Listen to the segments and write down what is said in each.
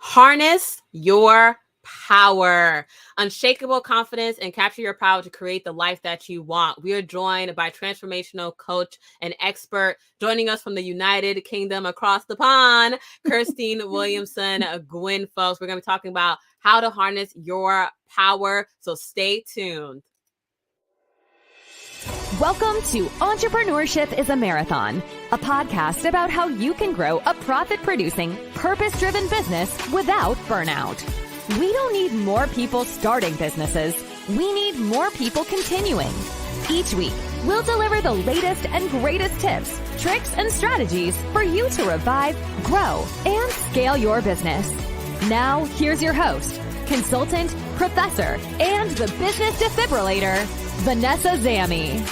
Harness your power, unshakable confidence, and capture your power to create the life that you want. We are joined by transformational coach and expert joining us from the United Kingdom across the pond, Kirsteen Williamson-Guinn, folks. We're going to be talking about how to harness your power. So stay tuned. Welcome to Entrepreneurship is a Marathon, a podcast about how you can grow a profit-producing, purpose-driven business without burnout. We don't need more people starting businesses. We need more people continuing. Each week, we'll deliver the latest and greatest tips, tricks, and strategies for you to revive, grow, and scale your business. Now, here's your host, consultant, professor, and the business defibrillator, Vanessa Zammi.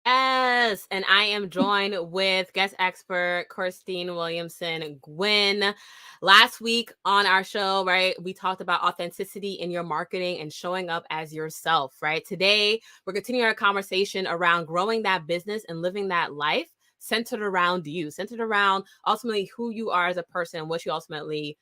Yes, and I am joined with guest expert Kirsteen Williamson-Guinn. Last week on our show, right, we talked about authenticity in your marketing and showing up as yourself, right? Today, we're continuing our conversation around growing that business and living that life centered around you, centered around ultimately who you are as a person and what you ultimately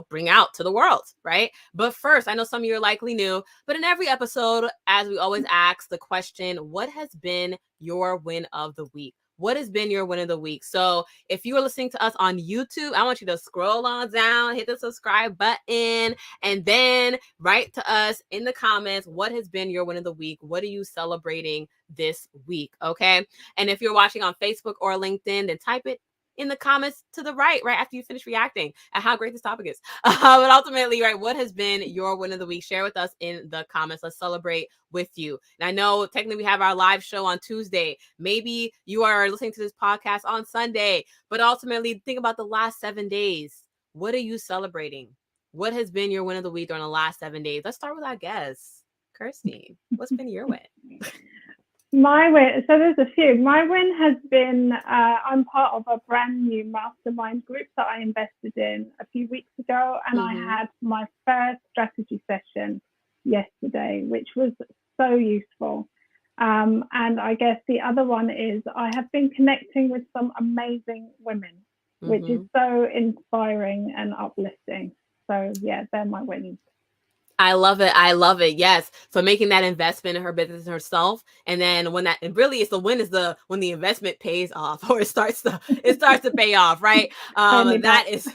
bring out to the world, right? But first, I know some of you are likely new, but in every episode, as we always ask the question, what has been your win of the week? What has been your win of the week? So if you are listening to us on YouTube, I want you to scroll on down, hit the subscribe button, and then write to us in the comments, what has been your win of the week? What are you celebrating this week? Okay. And if you're watching on Facebook or LinkedIn, then type it in the comments to the right after you finish reacting at how great this topic is. But ultimately, right, what has been your win of the week? Share with us in the comments. Let's celebrate with you. And I know technically we have our live show on Tuesday. Maybe you are listening to this podcast on Sunday, but ultimately think about the last 7 days. What are you celebrating? What has been your win of the week during the last 7 days? Let's start with our guest, Kirsteen. What's been your win? My win, so there's a few. My win has been, I'm part of a brand new mastermind group that I invested in a few weeks ago, and I had my first strategy session yesterday, which was so useful. And I guess the other one is I have been connecting with some amazing women, which is so inspiring and uplifting. So yeah, they're my wins. I love it. I love it. Yes. So making that investment in her business herself. And then when that, and really it's the win is when the investment pays off or it starts to pay off, right? That is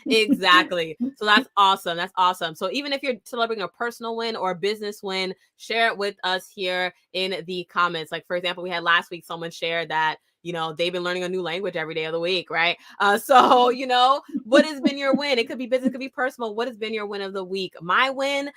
exactly. So that's awesome. That's awesome. So even if you're celebrating a personal win or a business win, share it with us here in the comments. Like for example, we had last week, someone shared that they've been learning a new language every day of the week, right? So, what has been your win? It could be business, it could be personal. What has been your win of the week? My win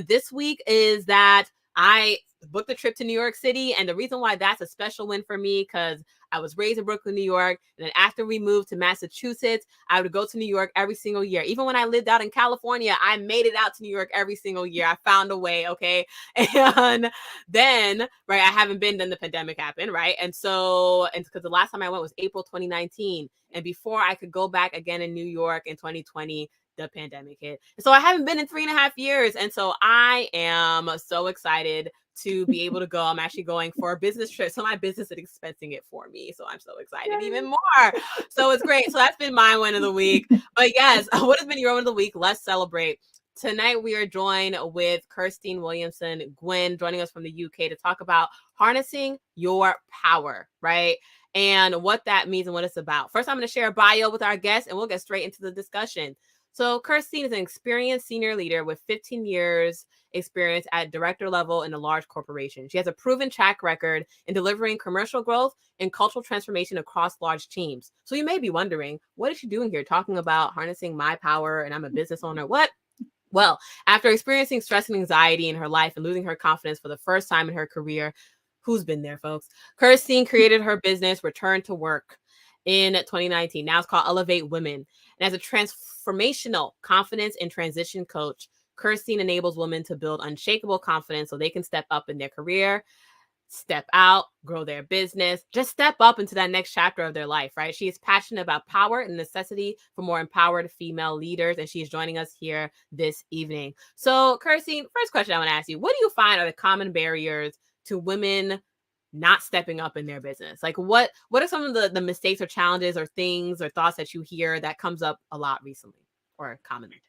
this week is that I booked a trip to New York City. And the reason why that's a special win for me, because I was raised in Brooklyn, New York. And then after we moved to Massachusetts, I would go to New York every single year. Even when I lived out in California, I made it out to New York every single year. I found a way. Okay. And then, right, I haven't been, then the pandemic happened. Right. And because the last time I went was April 2019. And before I could go back again in New York in 2020, the pandemic hit. So I haven't been in 3.5 years. And so I am so excited to be able to go. I'm actually going for a business trip. So my business is expensing it for me. So I'm so excited even more. So it's great. So that's been my win of the week. But yes, what has been your win of the week? Let's celebrate. Tonight, we are joined with Kirsteen Williamson-Guinn, joining us from the UK to talk about harnessing your power, right? And what that means and what it's about. First, I'm going to share a bio with our guest and we'll get straight into the discussion. So Kirsteen is an experienced senior leader with 15 years experience at director level in a large corporation. She has a proven track record in delivering commercial growth and cultural transformation across large teams. So you may be wondering, what is she doing here talking about harnessing my power and I'm a business owner? What? Well, after experiencing stress and anxiety in her life and losing her confidence for the first time in her career, who's been there, folks? Kirsteen created her business, Return to Work, in 2019. Now it's called Elevate Women. And as a transformational confidence and transition coach, Kirsteen enables women to build unshakable confidence so they can step up in their career, step out, grow their business, just step up into that next chapter of their life, right? She is passionate about power and necessity for more empowered female leaders, and she's joining us here this evening. So, Kirsteen, first question I want to ask you, what do you find are the common barriers to women not stepping up in their business? Like what are some of the mistakes or challenges or things or thoughts that you hear that comes up a lot recently or commonly?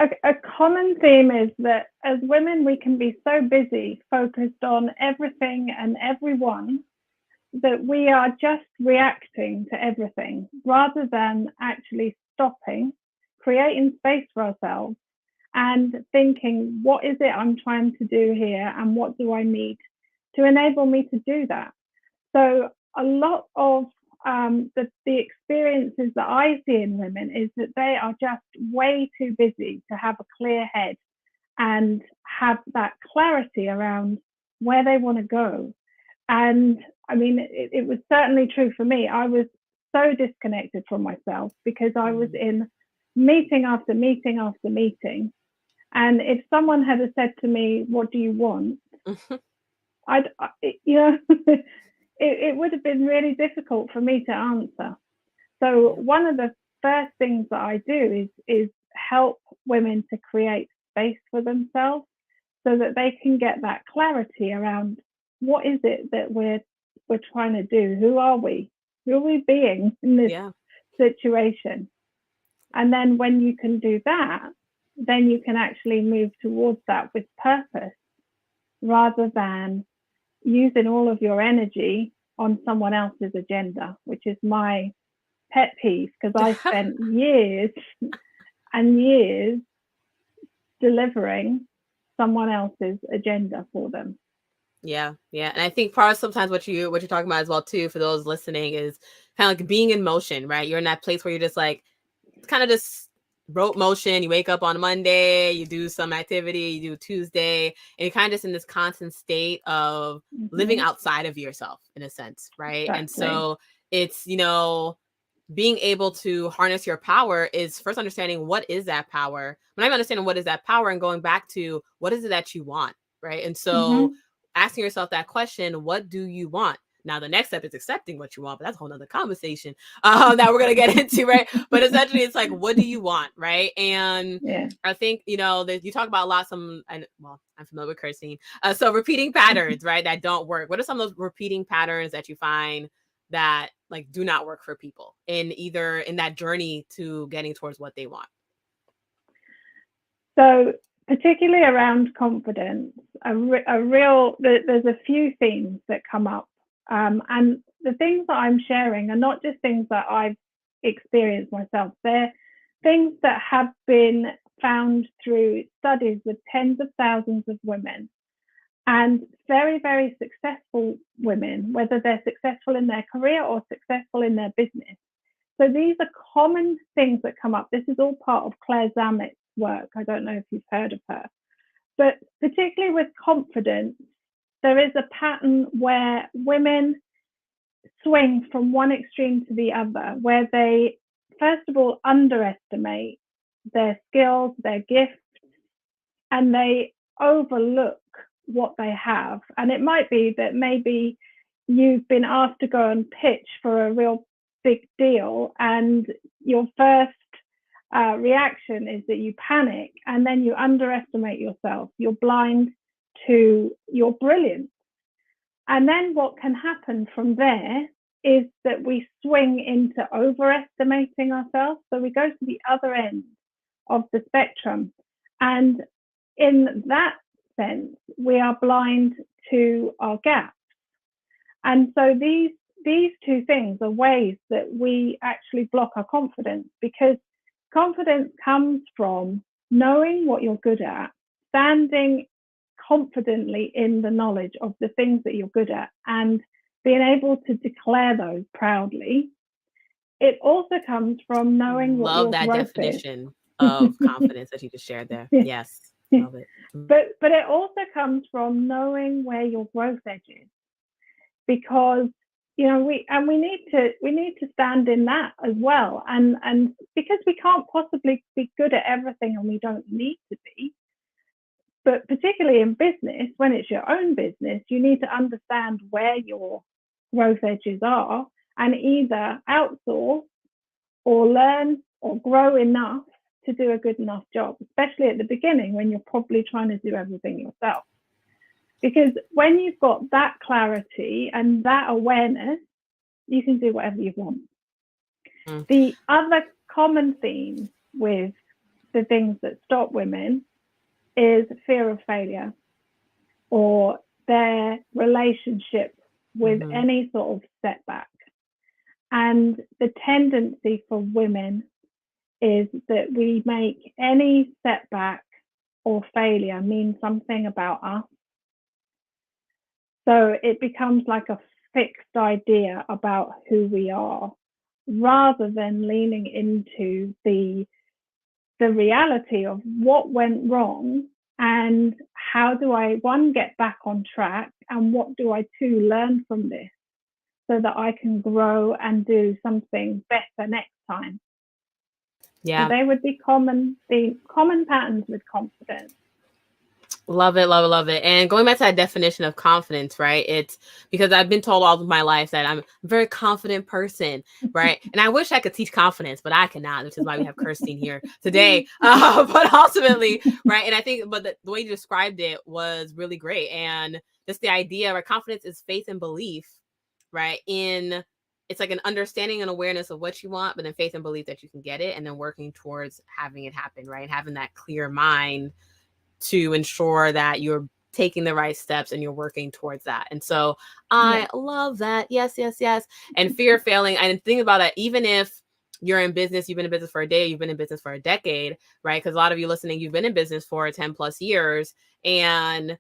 A common theme is that as women, we can be so busy, focused on everything and everyone, that we are just reacting to everything rather than actually stopping, creating space for ourselves, and thinking, what is it I'm trying to do here, and what do I need to enable me to do that? So a lot of the experiences that I see in women is that they are just way too busy to have a clear head and have that clarity around where they want to go. And I mean, it was certainly true for me. I was so disconnected from myself because I was in meeting after meeting after meeting. And if someone had said to me, what do you want? It would have been really difficult for me to answer. So one of the first things that I do is help women to create space for themselves so that they can get that clarity around what is it that we're trying to do? Who are we? Who are we being in this situation? And then when you can do that, then you can actually move towards that with purpose rather than using all of your energy on someone else's agenda, which is my pet peeve, because I spent years and years delivering someone else's agenda for them. Yeah. And I think part of sometimes what you're talking about as well too, for those listening, is kind of like being in motion, right? You're in that place where you're just like kind of just rote motion. You wake up on Monday, you do some activity, you do Tuesday, and you're kind of just in this constant state of living outside of yourself in a sense, right? Exactly. And so it's, being able to harness your power is first understanding what is that power. When I'm understanding what is that power and going back to what is it that you want, right? And so asking yourself that question, what do you want? Now, the next step is accepting what you want, but that's a whole nother conversation that we're going to get into, right? But essentially, it's like, what do you want, right? And I think, you talk about a lot, I'm familiar with Kirsteen. So repeating patterns, right, that don't work. What are some of those repeating patterns that you find that like do not work for people in that journey to getting towards what they want? So particularly around confidence, there's a few themes that come up. And the things that I'm sharing are not just things that I've experienced myself. They're things that have been found through studies with tens of thousands of women, and very, very successful women, whether they're successful in their career or successful in their business. So these are common things that come up. This is all part of Claire Zamet's work. I don't know if you've heard of her. But particularly with confidence, there is a pattern where women swing from one extreme to the other, where they, first of all, underestimate their skills, their gifts, and they overlook what they have. And it might be that maybe you've been asked to go and pitch for a real big deal, and your first reaction is that you panic, and then you underestimate yourself. You're blind to your brilliance. And then what can happen from there is that we swing into overestimating ourselves. So we go to the other end of the spectrum. And in that sense, we are blind to our gaps. And so these two things are ways that we actually block our confidence, because confidence comes from knowing what you're good at, standing confidently in the knowledge of the things that you're good at, and being able to declare those proudly. It also comes from knowing what your growth definition of confidence that you just shared there. Yes, love it. But it also comes from knowing where your growth edge is, because we need to stand in that as well, and because we can't possibly be good at everything, and we don't need to be. But particularly in business, when it's your own business, you need to understand where your growth edges are and either outsource or learn or grow enough to do a good enough job, especially at the beginning when you're probably trying to do everything yourself. Because when you've got that clarity and that awareness, you can do whatever you want. The other common theme with the things that stop women is fear of failure, or their relationship with any sort of setback. And the tendency for women is that we make any setback or failure mean something about us. So it becomes like a fixed idea about who we are, rather than leaning into the reality of what went wrong and how do I, one, get back on track, and what do I, two, learn from this so that I can grow and do something better next time. Yeah. So they would be common patterns with confidence. Love it, love it, love it. And going back to that definition of confidence, right? It's because I've been told all of my life that I'm a very confident person, right? And I wish I could teach confidence, but I cannot, which is why we have Kirsteen here today. But ultimately, right? And I think, but the way you described it was really great. And just the idea, right? Confidence is faith and belief, right? It's like an understanding and awareness of what you want, but then faith and belief that you can get it, and then working towards having it happen, right? And having that clear mind to ensure that you're taking the right steps and you're working towards that. And so I love that. Yes, yes, yes. And fear of failing. And think about that. Even if you're in business, you've been in business for a day, you've been in business for a decade, right? Because a lot of you listening, you've been in business for 10 plus years, and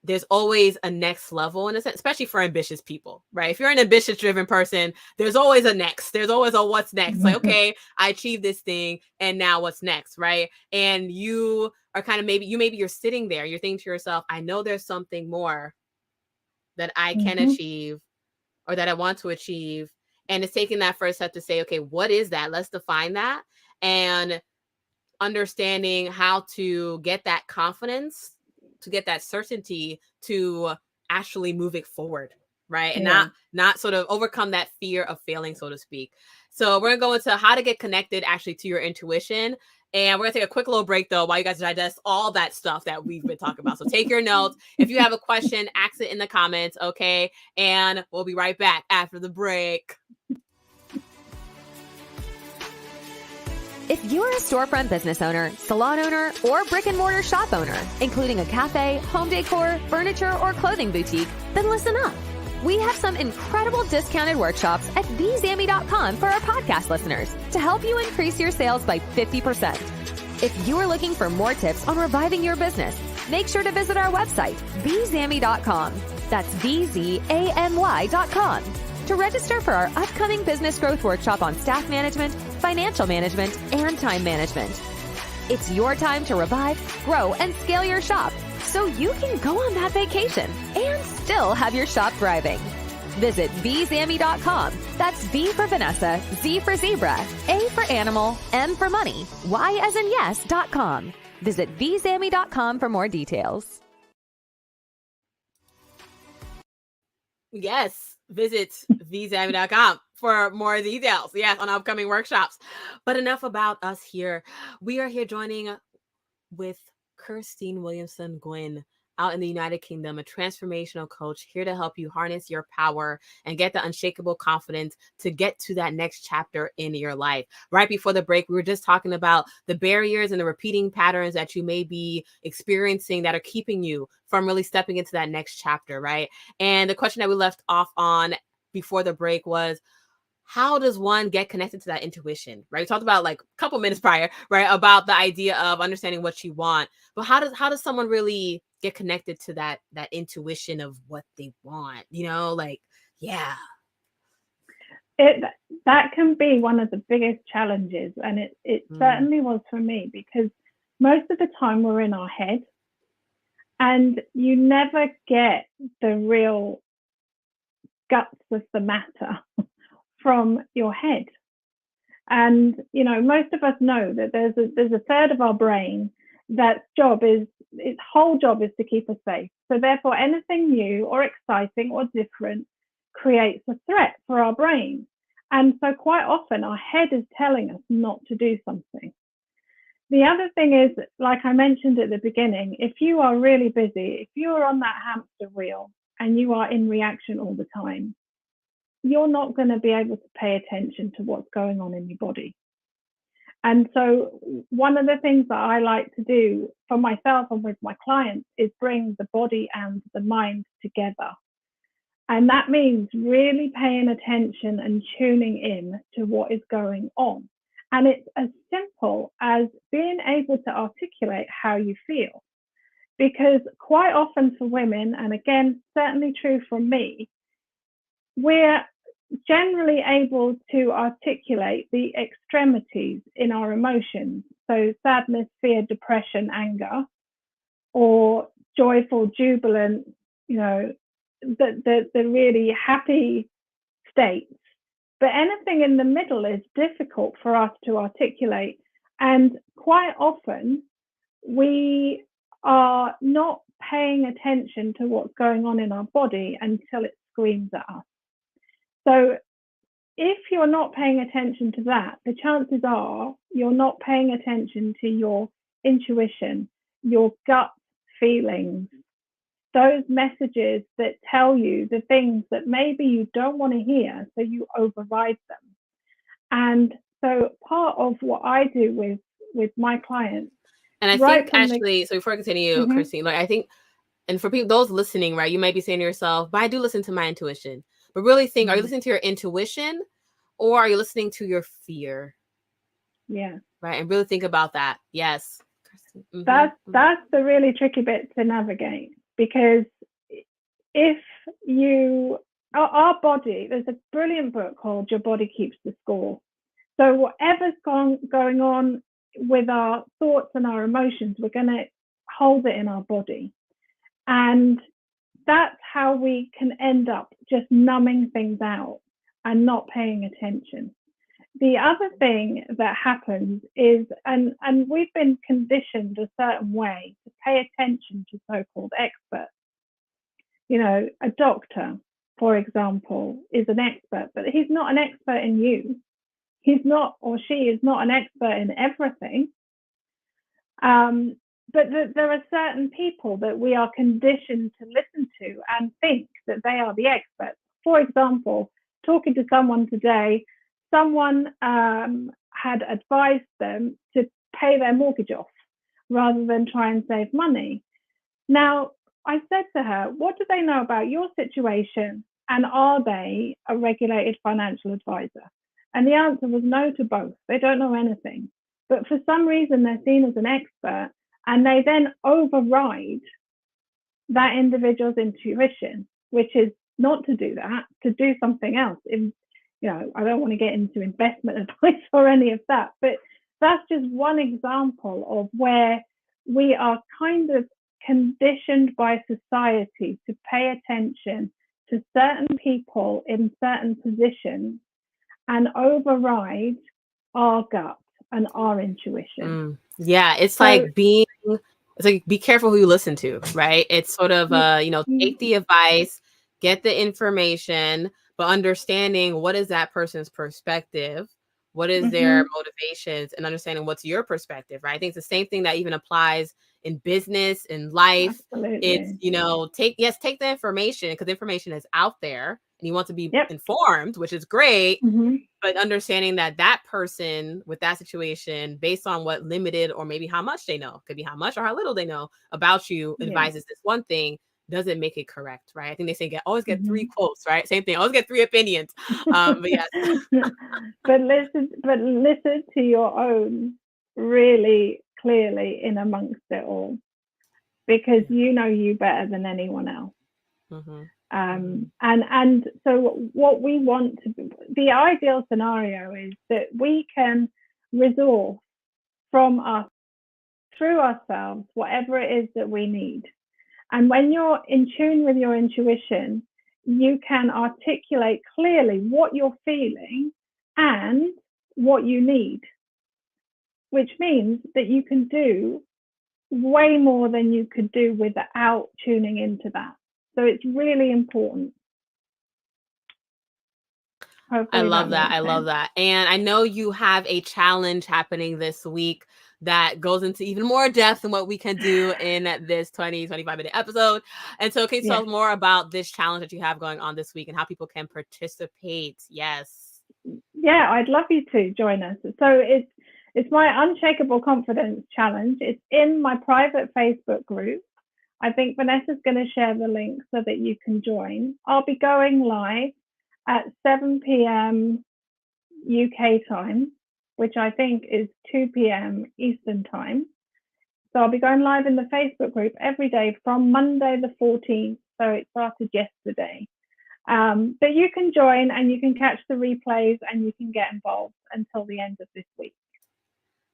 there's always a next level in a sense, especially for ambitious people, right? If you're an ambitious driven person, there's always a next. There's always a what's next. Like, okay, I achieved this thing, and now what's next, right? And you are kind of maybe you're sitting there, you're thinking to yourself, I know there's something more that I can achieve or that I want to achieve. And it's taking that first step to say, okay, what is that? Let's define that, and understanding how to get that confidence, to get that certainty to actually move it forward, right? And not sort of overcome that fear of failing, so to speak. So we're gonna go into how to get connected actually to your intuition. And we're gonna take a quick little break though, while you guys digest all that stuff that we've been talking about. So take your notes. If you have a question, ask it in the comments, okay? And we'll be right back after the break. If you're a storefront business owner, salon owner, or brick and mortar shop owner, including a cafe, home decor, furniture, or clothing boutique, then listen up. We have some incredible discounted workshops at thezammy.com for our podcast listeners to help you increase your sales by 50%. If you are looking for more tips on reviving your business, make sure to visit our website, thezammy.com. That's VZAMY.com. To register for our upcoming business growth workshop on staff management, financial management, and time management. It's your time to revive, grow, and scale your shop so you can go on that vacation and still have your shop thriving. Visit VZAMY.com. That's V for Vanessa, Z for zebra, A for animal, M for money, Y as in yes.com. Visit VZAMY.com for more details. Yes. Visit vzammy.com for more details. Yes, on upcoming workshops. But enough about us here. We are here joining with Kirsteen Williamson-Guinn out in the United Kingdom, a transformational coach here to help you harness your power and get the unshakable confidence to get to that next chapter in your life. Right before the break, we were just talking about the barriers and the repeating patterns that you may be experiencing that are keeping you from really stepping into that next chapter, right? And the question that we left off on before the break was, how does one get connected to that intuition, right? We talked about like a couple minutes prior, right, about the idea of understanding what you want. But how does someone really get connected to that intuition of what they want? You know, like, yeah. That can be one of the biggest challenges, and it certainly was for me, because most of the time we're in our head, and you never get the real guts of the matter from your head. And you know, most of us know that there's a third of our brain that's its whole job is to keep us safe. So therefore, anything new or exciting or different creates a threat for our brain. And so quite often our head is telling us not to do something. The other thing is, like I mentioned at the beginning, if you are really busy, if you're on that hamster wheel and you are in reaction all the time, you're not going to be able to pay attention to what's going on in your body. And so one of the things that I like to do for myself and with my clients is bring the body and the mind together. And that means really paying attention and tuning in to what is going on. And it's as simple as being able to articulate how you feel. Because quite often for women, and again, certainly true for me, we're generally able to articulate the extremities in our emotions. So sadness, fear, depression, anger, or joyful, jubilant, the really happy states. But anything in the middle is difficult for us to articulate. And quite often we are not paying attention to what's going on in our body until it screams at us. So if you're not paying attention to that, the chances are you're not paying attention to your intuition, your gut feelings, those messages that tell you the things that maybe you don't want to hear, so you override them. And so part of what I do with my clients, and I think actually, so before I continue, Kirsteen, like I think, and for people, those listening, right, you might be saying to yourself, but I do listen to my intuition. But really think, are you listening to your intuition or are you listening to your fear? Yeah. Right. And really think about that. Yes. That's the really tricky bit to navigate, because if our body, there's a brilliant book called Your Body Keeps the Score. So whatever's going on with our thoughts and our emotions, we're going to hold it in our body. And that's how we can end up just numbing things out and not paying attention. The other thing that happens is, and we've been conditioned a certain way to pay attention to so-called experts. A doctor, for example, is an expert, but he's not an expert in you. He's not, or she is not an expert in everything. But there are certain people that we are conditioned to listen to and think that they are the experts. For example, talking to someone today, someone had advised them to pay their mortgage off rather than try and save money. Now, I said to her, what do they know about your situation? And are they a regulated financial advisor? And the answer was no to both. They don't know anything. But for some reason, they're seen as an expert, and they then override that individual's intuition, which is not to do that, to do something else. I don't want to get into investment advice or any of that, but that's just one example of where we are kind of conditioned by society to pay attention to certain people in certain positions and override our gut and our intuition. Yeah, it's like be careful who you listen to, right? It's sort of take the advice, get the information, but understanding what is that person's perspective, what is their motivations, and understanding what's your perspective, right? I think it's the same thing that even applies in business, in life. Absolutely. It's take the information, because information is out there and you want to be informed, which is great. But understanding that person with that situation, based on what limited or maybe how much they know, could be how much or how little they know about you, advises this one thing, doesn't make it correct, right? I think they say always get 3 quotes, right? Same thing, always get 3 opinions. But yes. but listen to your own really clearly in amongst it all, because you know you better than anyone else. And so what we want to be, the ideal scenario is that we can resource from us, through ourselves, whatever it is that we need. And when you're in tune with your intuition, you can articulate clearly what you're feeling and what you need, which means that you can do way more than you could do without tuning into that. So it's really important. Hopefully I love that. I love that. And I know you have a challenge happening this week. that goes into even more depth than what we can do in this 25-minute episode. And so can you tell us more about this challenge that you have going on this week and how people can participate? Yes. Yeah, I'd love you to join us. So it's my Unshakable Confidence Challenge. It's in my private Facebook group. I think Vanessa's going to share the link so that you can join. I'll be going live at 7 p.m. UK time, which I think is 2 p.m. Eastern time. So I'll be going live in the Facebook group every day from Monday the 14th. So it started yesterday. But you can join and you can catch the replays and you can get involved until the end of this week.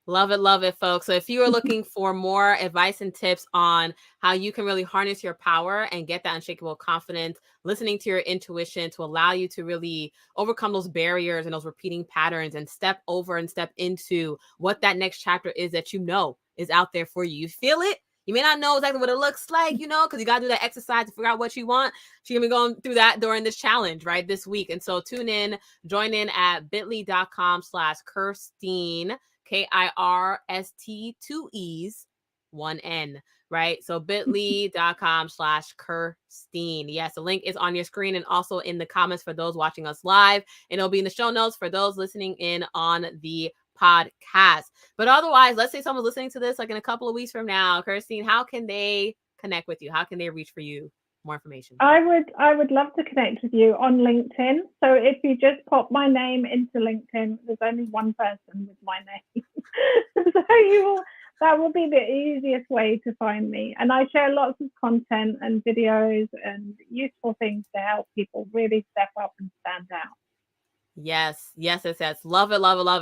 Love it, folks. So if you are looking for more advice and tips on how you can really harness your power and get that unshakable confidence, listening to your intuition to allow you to really overcome those barriers and those repeating patterns and step over and step into what that next chapter is that you know is out there for you. You feel it? You may not know exactly what it looks like, because you got to do that exercise to figure out what you want. So you're going to be going through that during this challenge, right, this week. And so tune in, join in at bit.ly.com/Kirsteen, Kirst, 2 E's, 1 N, right? So bit.ly.com/Kirsteen. Yes, the link is on your screen and also in the comments for those watching us live. And it'll be in the show notes for those listening in on the podcast. But otherwise, let's say someone's listening to this like in a couple of weeks from now. Kirsteen, how can they connect with you? How can they reach for you? More information. I would love to connect with you on LinkedIn. So if you just pop my name into LinkedIn, there's only one person with my name. So that will be the easiest way to find me. And I share lots of content and videos and useful things to help people really step up and stand out. Yes. Love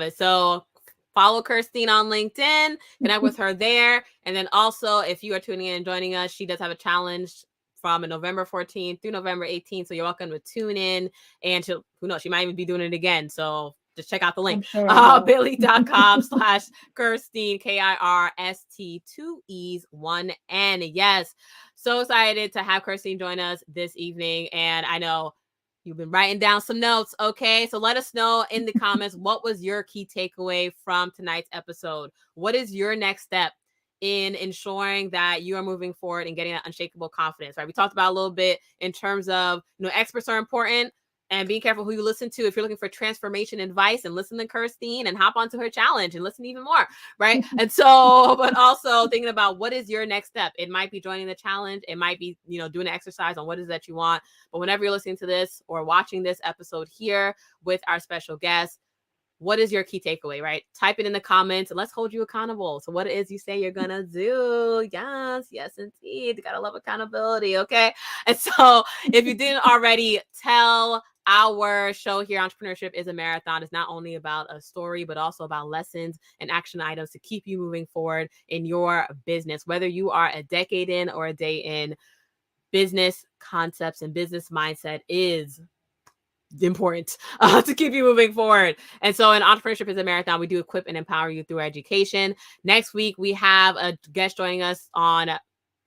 it. So follow Kirsteen on LinkedIn, connect with her there. And then also, if you are tuning in and joining us, she does have a challenge from November 14th through November 18th. So you're welcome to tune in, and who knows, she might even be doing it again. So just check out the link. Sure bit.ly.com/Kirsteen, Kirst, 2 E's, 1 N. Yes. So excited to have Kirsteen join us this evening. And I know you've been writing down some notes. Okay. So let us know in the comments, what was your key takeaway from tonight's episode? What is your next step in ensuring that you are moving forward and getting that unshakable confidence, right? We talked about a little bit in terms of, experts are important and being careful who you listen to. If you're looking for transformation advice, and listen to Kirsteen and hop onto her challenge and listen even more, right? And so, but also thinking about what is your next step. It might be joining the challenge. It might be, doing an exercise on what is that you want. But whenever you're listening to this or watching this episode here with our special guest, what is your key takeaway, right? Type it in the comments and let's hold you accountable. So what it is you say you're going to do. Yes, indeed. You got to love accountability. Okay. And so if you didn't already tell, our show here, Entrepreneurship is a Marathon, is not only about a story, but also about lessons and action items to keep you moving forward in your business. Whether you are a decade in or a day in, business concepts and business mindset is important to keep you moving forward. And so in Entrepreneurship is a Marathon, we do equip and empower you through education. Next week, we have a guest joining us on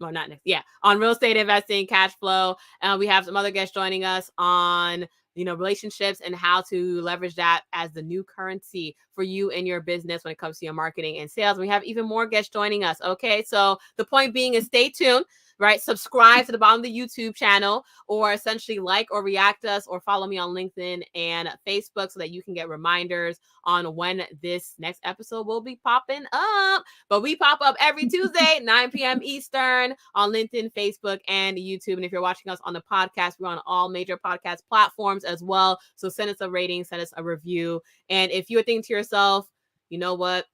real estate investing, cash flow. We have some other guests joining us on relationships and how to leverage that as the new currency for you and your business when it comes to your marketing and sales. We have even more guests joining us. Okay. So the point being is stay tuned, right? Subscribe to the bottom of the YouTube channel, or essentially like or react us, or follow me on LinkedIn and Facebook so that you can get reminders on when this next episode will be popping up. But we pop up every Tuesday, 9 p.m. Eastern on LinkedIn, Facebook, and YouTube. And if you're watching us on the podcast, we're on all major podcast platforms as well. So send us a rating, send us a review. And if you're thinking to yourself, you know what?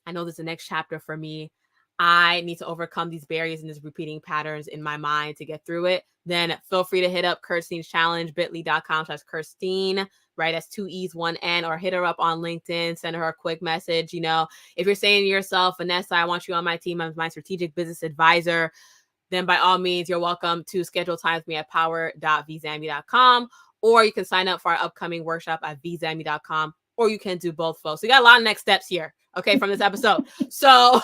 I know this is the next chapter for me. I need to overcome these barriers and these repeating patterns in my mind to get through it, then feel free to hit up Kirsteen's challenge, bit.ly.com/Kirsteen, right? That's 2 E's, 1 N, or hit her up on LinkedIn, send her a quick message. If you're saying to yourself, Vanessa, I want you on my team, I'm my strategic business advisor, then by all means, you're welcome to schedule time with me at power.vzambi.com, or you can sign up for our upcoming workshop at vzambi.com, or you can do both, folks. So we got a lot of next steps here, okay, from this episode. So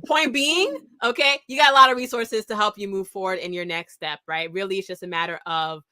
point being, okay, you got a lot of resources to help you move forward in your next step, right? Really, it's just a matter of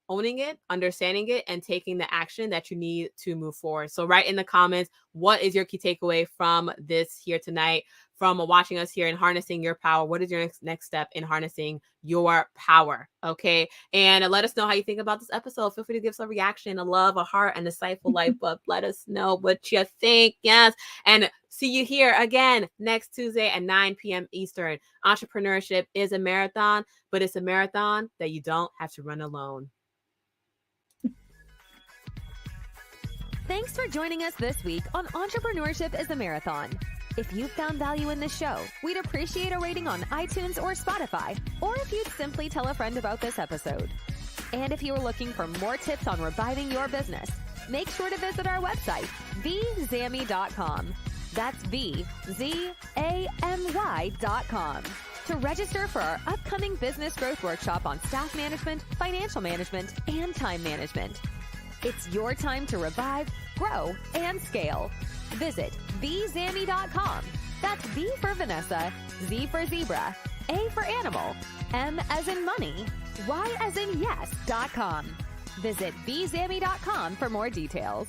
owning it, understanding it, and taking the action that you need to move forward. So write in the comments, what is your key takeaway from this here tonight, from watching us here and harnessing your power? What is your next step in harnessing your power? Okay. And let us know how you think about this episode. Feel free to give us a reaction, a love, a heart, and a insightful life up. Let us know what you think. Yes. And see you here again next Tuesday at 9 p.m. Eastern. Entrepreneurship is a marathon, but it's a marathon that you don't have to run alone. Thanks for joining us this week on Entrepreneurship is a Marathon. If you found value in this show, we'd appreciate a rating on iTunes or Spotify, or if you'd simply tell a friend about this episode. And if you are looking for more tips on reviving your business, make sure to visit our website, vzamy.com. That's vzamy.com. To register for our upcoming business growth workshop on staff management, financial management, and time management. It's your time to revive, grow, and scale. Visit vzamy.com. That's V for Vanessa, Z for zebra, A for animal, M as in money, Y as in yes.com. Visit vzamy.com for more details.